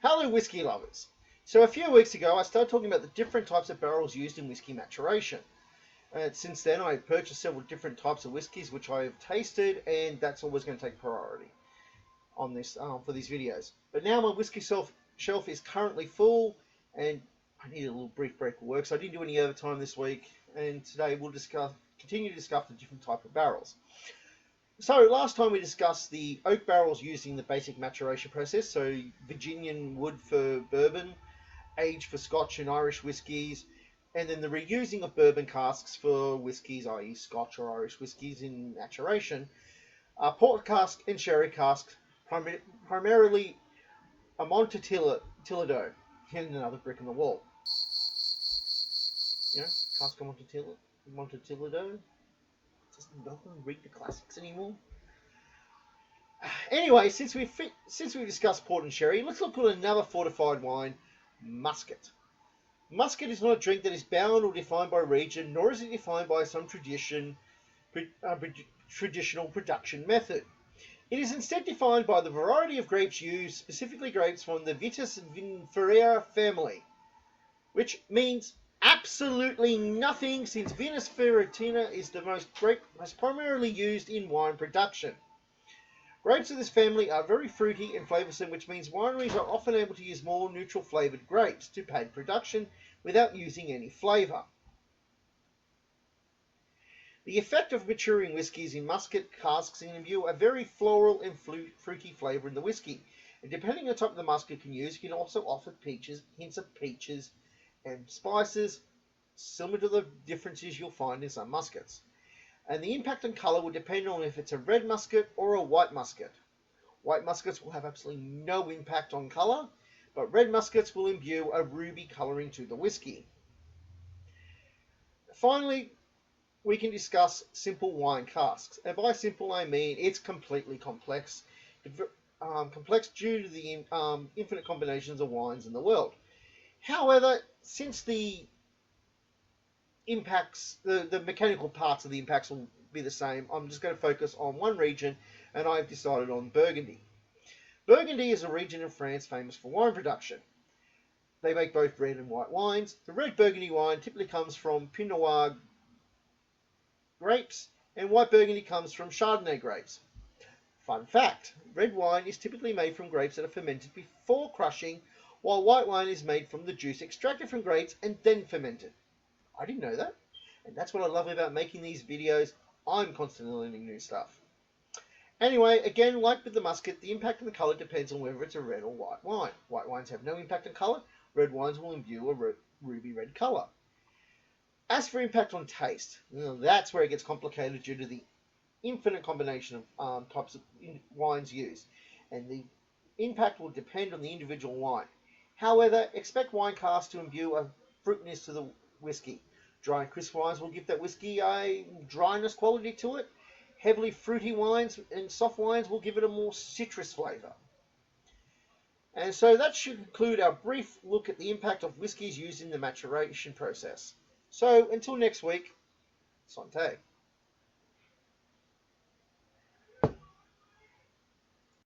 Hello whiskey lovers. So a few weeks ago I started talking about the different types of barrels used in whiskey maturation. Since then I've purchased several different types of whiskies which I have tasted, and that's always going to take priority on this for these videos. But now my whiskey shelf is currently full and I need a little brief break of work, so I didn't do any overtime this week, and today we'll continue to discuss the different type of barrels. So last time we discussed the oak barrels using the basic maturation process, so Virginian wood for bourbon, aged for Scotch and Irish whiskies, and then the reusing of bourbon casks for whiskies, i.e. Scotch or Irish whiskies in maturation, port cask and sherry casks, primarily a Montecillo, and another brick in the wall. You know, cask of Montecillo. Does no one read the classics anymore? Anyway, since we discussed port and sherry, let's look at another fortified wine, muscat. Muscat is not a drink that is bound or defined by region, nor is it defined by some traditional production method. It is instead defined by the variety of grapes used, specifically grapes from the Vitis vinifera family, which means absolutely nothing, since Vitis vinifera is the most primarily used in wine production. Grapes of this family are very fruity and flavoursome, which means wineries are often able to use more neutral flavoured grapes to pad production without using any flavour. The effect of maturing whiskies in muscat casks can imbue a very floral and fruity flavour in the whisky, and depending on the type of the muscat you can use, you can also offer hints of peaches and spices, similar to the differences you'll find in some muscats. And the impact on colour will depend on if it's a red muscat or a white muscat. White muscats will have absolutely no impact on colour, but red muscats will imbue a ruby colouring to the whisky. Finally, we can discuss simple wine casks. And by simple I mean it's completely complex. Complex due to the infinite combinations of wines in the world. However, since the impacts, the mechanical parts of the impacts will be the same, I'm just going to focus on one region, and I've decided on Burgundy. Burgundy is a region in France famous for wine production. They make both red and white wines. The red Burgundy wine typically comes from Pinot Noir grapes, and white Burgundy comes from Chardonnay grapes. Fun fact, red wine is typically made from grapes that are fermented before crushing, while white wine is made from the juice extracted from grapes and then fermented. I didn't know that, and that's what I love about making these videos. I'm constantly learning new stuff. Anyway, again, like with the muscat, the impact on the colour depends on whether it's a red or white wine. White wines have no impact on colour. Red wines will imbue a ruby red colour. As for impact on taste, that's where it gets complicated due to the infinite combination of types of wines used, and the impact will depend on the individual wine. However, expect wine casks to imbue a fruitiness to the whisky. Dry and crisp wines will give that whisky a dryness quality to it. Heavily fruity wines and soft wines will give it a more citrus flavour. And so that should conclude our brief look at the impact of whiskies used in the maturation process. So until next week, Santé.